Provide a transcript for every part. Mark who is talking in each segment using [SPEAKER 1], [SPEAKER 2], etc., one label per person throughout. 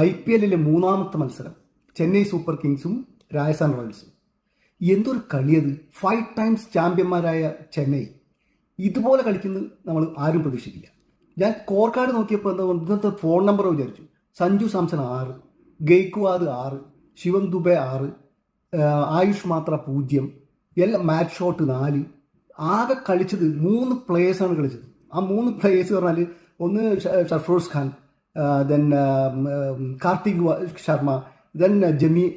[SPEAKER 1] IPL മൂന്നാമത്തെ മത്സരം Chennai super കിങ്സും Rajasthan റോയൽസും. എന്തൊരു കളിയത്! 5 ടൈംസ് ചാമ്പ്യന്മാരായ ചെന്നൈ ഇതുപോലെ കളിക്കുന്നത് നമ്മൾ ആരും പ്രതീക്ഷിക്കില്ല. ഞാൻ സ്കോർ കാർഡ് നോക്കിയപ്പോൾ ഇന്നത്തെ ഫോൺ നമ്പർ വിചാരിച്ചു. സഞ്ജു സാംസൺ 6, ഗെയ്ക്വാദ് 6, ശിവം ദുബെ 6, ആയുഷ് മാത്ര 0, എല്ലാം മാച്ച് ഷോട്ട് 4. ആകെ കളിച്ചത് 3 പ്ലേയേഴ്സാണ് കളിച്ചത്. ആ 3 പ്ലേയേഴ്സ് പറഞ്ഞാൽ ഒന്ന് Sarfaraz Khan, then Karthik Sharma, then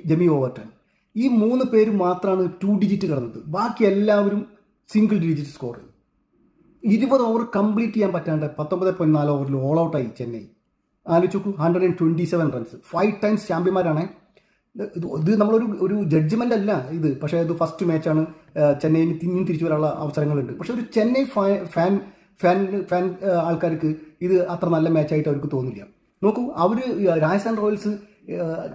[SPEAKER 1] Jamie Overton. ഈ 3 പേര് മാത്രമാണ് 2 ഡിജിറ്റ് കടന്നത്. ബാക്കി എല്ലാവരും single digit score. 20 over complete ചെയ്യാൻ പറ്റാണ്ട് 19.4 ഓവറിൽ ഓൾ ഔട്ടായി ചെന്നൈ. ആലോചിച്ച് നോക്കൂ, 127 റൺസ്. 5 ടൈംസ് ചാമ്പ്യന്മാരാണ്. ഇത് നമ്മളൊരു ജഡ്ജ്മെൻ്റ് അല്ല ഇത്, പക്ഷേ ഇത് ഫസ്റ്റ് മാച്ചാണ്. ചെന്നൈയിൽ ഇനിയും തിരിച്ചു വരാനുള്ള അവസരങ്ങളുണ്ട്. പക്ഷെ ഒരു ചെന്നൈ ഫാൻ ആൾക്കാർക്ക് ഇത് അത്ര നല്ല മാച്ചായിട്ട് അവർക്ക് തോന്നില്ല. നോക്കൂ, അവർ രാജസ്ഥാൻ റോയൽസ്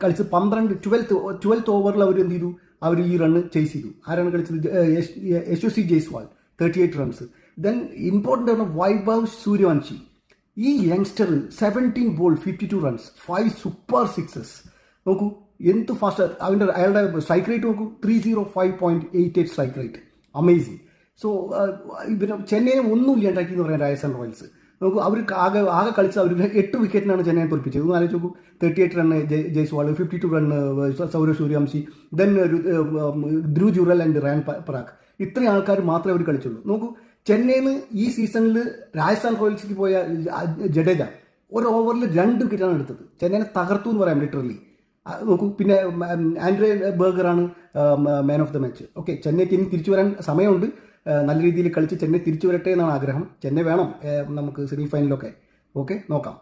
[SPEAKER 1] കളിച്ച് 12th ഓവറിൽ അവർ എന്ത് ചെയ്തു? അവർ ഈ റണ്ണ് ചേസ് ചെയ്തു. ആരാണ് കളിച്ചത്? Yashasvi Jaiswal 38 runs. Then important ആണ് വൈഭവ് സൂര്യവംശി. ഈ youngster 17 ball 52 runs, 5 super sixes. നോക്കൂ എന്ത് ഫാസ്റ്റ്. അയാളുടെ സ്ട്രൈക്ക് റേറ്റ് നോക്കൂ, 305.88 സ്ട്രൈക്ക് റേറ്റ്. അമേസിങ്. സോ പിന്നെ ചെന്നൈനെ ഒന്നും ഇല്ലാണ്ടാക്കി എന്ന് പറയാം രാജസ്ഥാൻ റോയൽസ്. നോക്കൂ, അവർ ആകെ കളിച്ച് അവർ 8 വിക്കറ്റിനാണ് ചെന്നൈയെ തോൽപ്പിച്ചത്. ഒന്ന് ആലോചിച്ച് നോക്കൂ, 38 run Jaiswal, 52 run Sourav Suryavanshi, then Dhruv Jurel and Riyan Parag. ഇത്രയും ആൾക്കാർ മാത്രമേ അവർ കളിച്ചുള്ളൂ. നോക്കൂ, ചെന്നൈയിൽ നിന്ന് ഈ സീസണിൽ രാജസ്ഥാൻ റോയൽസിലേക്ക് പോയ ജഡേജ ഒരു ഓവറിൽ 2 വിക്കറ്റാണ് എടുത്തത്. ചെന്നൈനെ തകർത്തു എന്ന് പറയാം ലിറ്ററലി. നോക്കൂ, പിന്നെ ആൻഡ്രേ ബർഗറാണ് man of the match. Okay, ചെന്നൈക്ക് ഇനി തിരിച്ചു വരാൻ സമയമുണ്ട്. നല്ല രീതിയിൽ കളിച്ച് ചെന്നൈ തിരിച്ചു വരട്ടെ എന്നാണ് ആഗ്രഹം. ചെന്നൈ വേണം നമുക്ക് സെമി ഫൈനലൊക്കെ. ഓക്കെ, നോക്കാം.